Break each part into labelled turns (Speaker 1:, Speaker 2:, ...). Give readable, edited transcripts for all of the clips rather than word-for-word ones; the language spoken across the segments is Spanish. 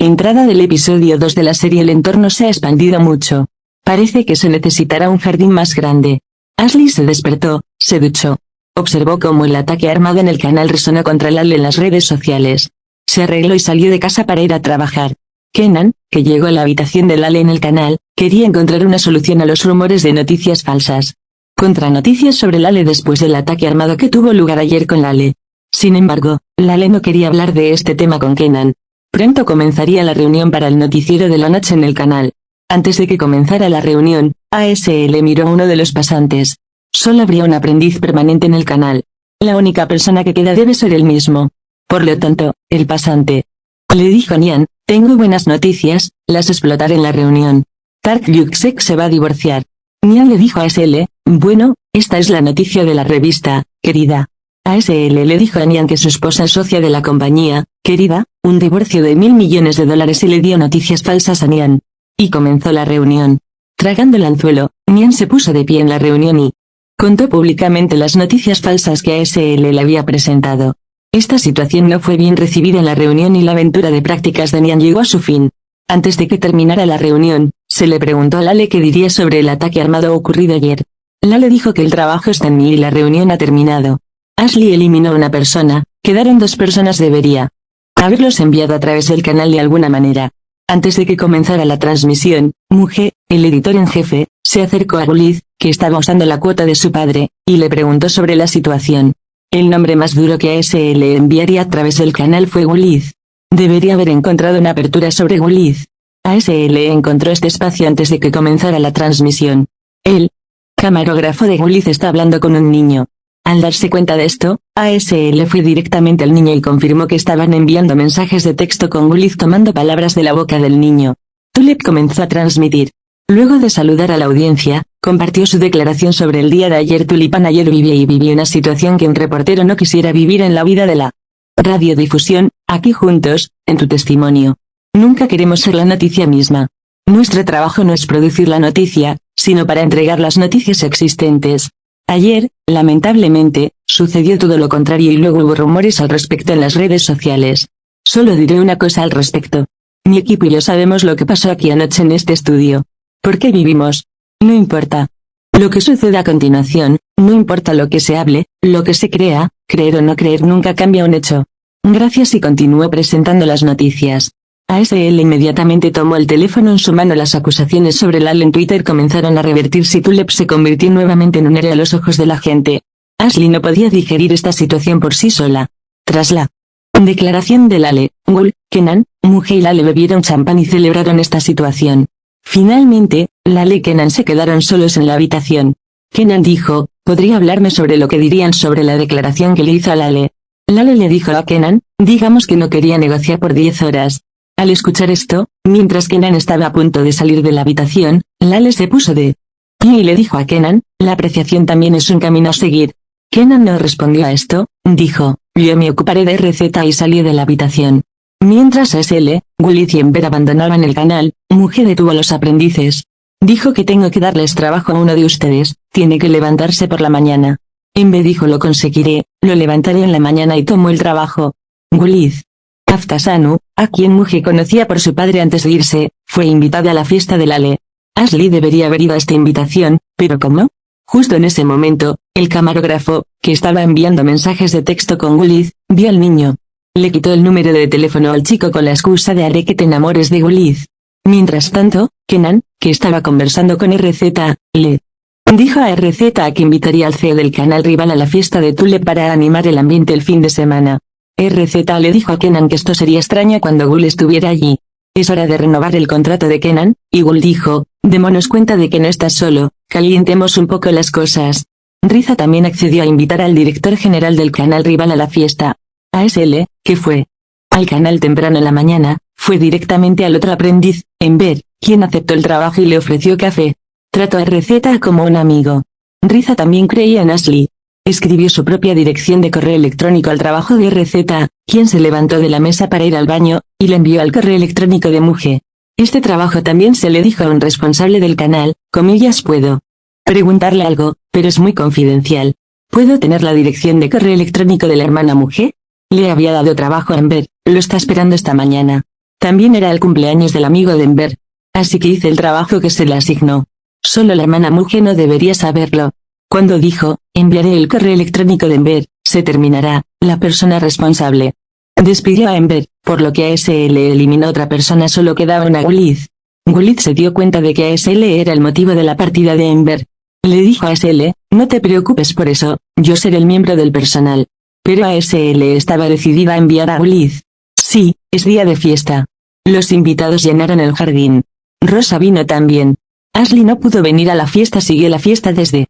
Speaker 1: Entrada del episodio 2 de la serie. El entorno se ha expandido mucho. Parece que se necesitará un jardín más grande. Ashley se despertó, se duchó. Observó cómo el ataque armado en el canal resonó contra Lale en las redes sociales. Se arregló y salió de casa para ir a trabajar. Kenan, que llegó a la habitación de Lale en el canal, quería encontrar una solución a los rumores de noticias falsas. Contranoticias sobre Lale después del ataque armado que tuvo lugar ayer con Lale. Sin embargo, Lale no quería hablar de este tema con Kenan. Pronto comenzaría la reunión para el noticiero de la noche en el canal. Antes de que comenzara la reunión, ASL miró a uno de los pasantes. Solo habría un aprendiz permanente en el canal. La única persona que queda debe ser él mismo. Por lo tanto, el pasante. Le dijo Nian, tengo buenas noticias, las explotaré en la reunión. Tark Yuksek se va a divorciar. Nian le dijo a ASL, bueno, esta es la noticia de la revista, querida. ASL le dijo a Nian que su esposa es socia de la compañía, querida, un divorcio de $1.000 millones y le dio noticias falsas a Nian. Y comenzó la reunión. Tragando el anzuelo, Nian se puso de pie en la reunión y contó públicamente las noticias falsas que ASL le había presentado. Esta situación no fue bien recibida en la reunión y la aventura de prácticas de Nian llegó a su fin. Antes de que terminara la reunión, se le preguntó a Lale qué diría sobre el ataque armado ocurrido ayer. Lale dijo que el trabajo está en mí y la reunión ha terminado. Ashley eliminó a una persona, quedaron 2 personas. Debería haberlos enviado a través del canal de alguna manera. Antes de que comenzara la transmisión, Muge, el editor en jefe, se acercó a Gulid, que estaba usando la cuota de su padre, y le preguntó sobre la situación. El nombre más duro que ASL enviaría a través del canal fue Gulid. Debería haber encontrado una apertura sobre Gulid. ASL encontró este espacio antes de que comenzara la transmisión. El camarógrafo de Gulid está hablando con un niño. Al darse cuenta de esto, ASL fue directamente al niño y confirmó que estaban enviando mensajes de texto con Gulid tomando palabras de la boca del niño. Tulip comenzó a transmitir. Luego de saludar a la audiencia, compartió su declaración sobre el día de ayer. Tulipan ayer vivió una situación que un reportero no quisiera vivir en la vida de la radiodifusión, aquí juntos, en tu testimonio. Nunca queremos ser la noticia misma. Nuestro trabajo no es producir la noticia, sino para entregar las noticias existentes. Ayer, lamentablemente, sucedió todo lo contrario y luego hubo rumores al respecto en las redes sociales. Solo diré una cosa al respecto. Mi equipo y yo sabemos lo que pasó aquí anoche en este estudio. ¿Por qué vivimos? No importa lo que suceda a continuación, no importa lo que se hable, lo que se crea, creer o no creer nunca cambia un hecho. Gracias y continuó presentando las noticias. ASL inmediatamente tomó el teléfono en su mano. Las acusaciones sobre Lale en Twitter comenzaron a revertirse y Tulip se convirtió nuevamente en un héroe a los ojos de la gente. Ashley no podía digerir esta situación por sí sola. Tras la declaración de Lale, Gul, Kenan, Muge y Lale bebieron champán y celebraron esta situación. Finalmente, Lale y Kenan se quedaron solos en la habitación. Kenan dijo, ¿podría hablarme sobre lo que dirían sobre la declaración que le hizo a Lale? Lale le dijo a Kenan, digamos que no quería negociar por 10 horas. Al escuchar esto, mientras Kenan estaba a punto de salir de la habitación, Lale se puso de pie y le dijo a Kenan, la apreciación también es un camino a seguir. Kenan no respondió a esto, dijo, yo me ocuparé de RZ y salió de la habitación. Mientras ASL, Gulid y Ember abandonaban el canal, Muge detuvo a los aprendices. Dijo que tengo que darles trabajo a uno de ustedes, tiene que levantarse por la mañana. Ember dijo lo conseguiré, lo levantaré en la mañana y tomó el trabajo. Gulid. Aftasanu, a quien Muge conocía por su padre antes de irse, fue invitada a la fiesta de Lale. Ashley debería haber ido a esta invitación, pero ¿cómo? Justo en ese momento, el camarógrafo, que estaba enviando mensajes de texto con Gulid, vio al niño. Le quitó el número de teléfono al chico con la excusa de haré que te enamores de Gulid. Mientras tanto, Kenan, que estaba conversando con RZ, le dijo a RZ que invitaría al CEO del canal rival a la fiesta de Tulip para animar el ambiente el fin de semana. RZ le dijo a Kenan que esto sería extraño cuando Gul estuviera allí. Es hora de renovar el contrato de Kenan, y Gul dijo, démonos cuenta de que no estás solo, calientemos un poco las cosas. Riza también accedió a invitar al director general del canal rival a la fiesta. ASL, que fue al canal temprano en la mañana, fue directamente al otro aprendiz, Ember, quien aceptó el trabajo y le ofreció café. Trató a RZ como un amigo. Riza también creía en Ashley. Escribió su propia dirección de correo electrónico al trabajo de RZ, quien se levantó de la mesa para ir al baño, y le envió al correo electrónico de Muge. Este trabajo también se le dijo a un responsable del canal, comillas puedo preguntarle algo, pero es muy confidencial. ¿Puedo tener la dirección de correo electrónico de la hermana Muge? Le había dado trabajo a Ember, lo está esperando esta mañana. También era el cumpleaños del amigo de Enver. Así que hice el trabajo que se le asignó. Solo la hermana Muge no debería saberlo. Cuando dijo, enviaré el correo electrónico de Enver, se terminará, la persona responsable despidió a Enver, por lo que ASL eliminó otra persona, solo quedaba una Guliz. Guliz se dio cuenta de que ASL era el motivo de la partida de Enver. Le dijo a ASL, no te preocupes por eso, yo seré el miembro del personal. Pero ASL estaba decidida a enviar a Guliz. Sí, es día de fiesta. Los invitados llenaron el jardín. Rosa vino también. Ashley no pudo venir a la fiesta, siguió la fiesta desde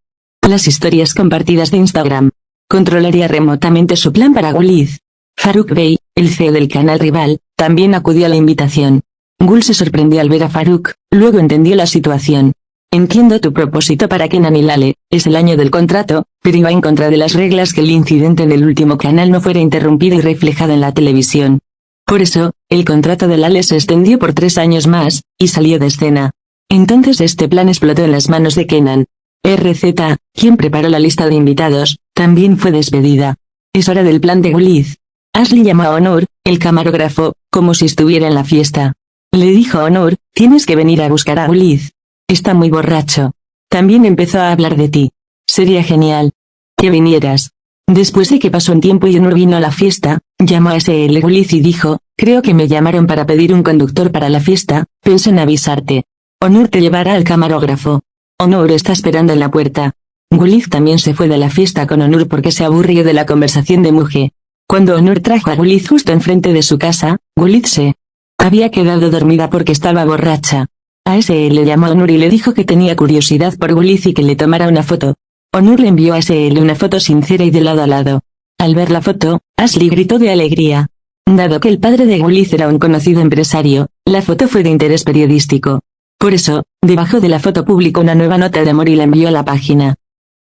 Speaker 1: las historias compartidas de Instagram. Controlaría remotamente su plan para Guliz. Farouk Bey, el CEO del canal rival, también acudió a la invitación. Gul se sorprendió al ver a Farouk, luego entendió la situación. Entiendo tu propósito para Kenan y Lale, es el año del contrato, pero iba en contra de las reglas que el incidente en el último canal no fuera interrumpido y reflejado en la televisión. Por eso, el contrato de Lale se extendió por 3 años más, y salió de escena. Entonces este plan explotó en las manos de Kenan. RZ, quien preparó la lista de invitados, también fue despedida. Es hora del plan de Guliz. Ashley llamó a Onur, el camarógrafo, como si estuviera en la fiesta. Le dijo a Onur, tienes que venir a buscar a Guliz. Está muy borracho. También empezó a hablar de ti. Sería genial que vinieras. Después de que pasó un tiempo y Onur vino a la fiesta, llamó a SL Guliz y dijo, creo que me llamaron para pedir un conductor para la fiesta, pensé en avisarte. Onur te llevará al camarógrafo. Onur está esperando en la puerta. Guliz también se fue de la fiesta con Onur porque se aburrió de la conversación de Muge. Cuando Onur trajo a Guliz justo enfrente de su casa, Guliz se había quedado dormida porque estaba borracha. ASL llamó a Onur y le dijo que tenía curiosidad por Guliz y que le tomara una foto. Onur le envió a ASL una foto sincera y de lado a lado. Al ver la foto, Ashley gritó de alegría. Dado que el padre de Guliz era un conocido empresario, la foto fue de interés periodístico. Por eso, debajo de la foto publicó una nueva nota de amor y la envió a la página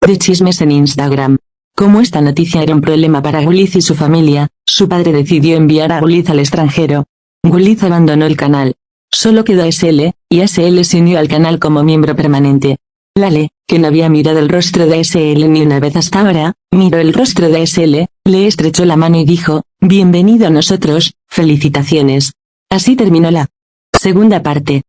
Speaker 1: de chismes en Instagram. Como esta noticia era un problema para Guliz y su familia, su padre decidió enviar a Guliz al extranjero. Guliz abandonó el canal. Solo quedó ASL, y ASL se unió al canal como miembro permanente. Lale, que no había mirado el rostro de ASL ni una vez hasta ahora, miró el rostro de ASL, le estrechó la mano y dijo, bienvenido a nosotros, felicitaciones. Así terminó la segunda parte.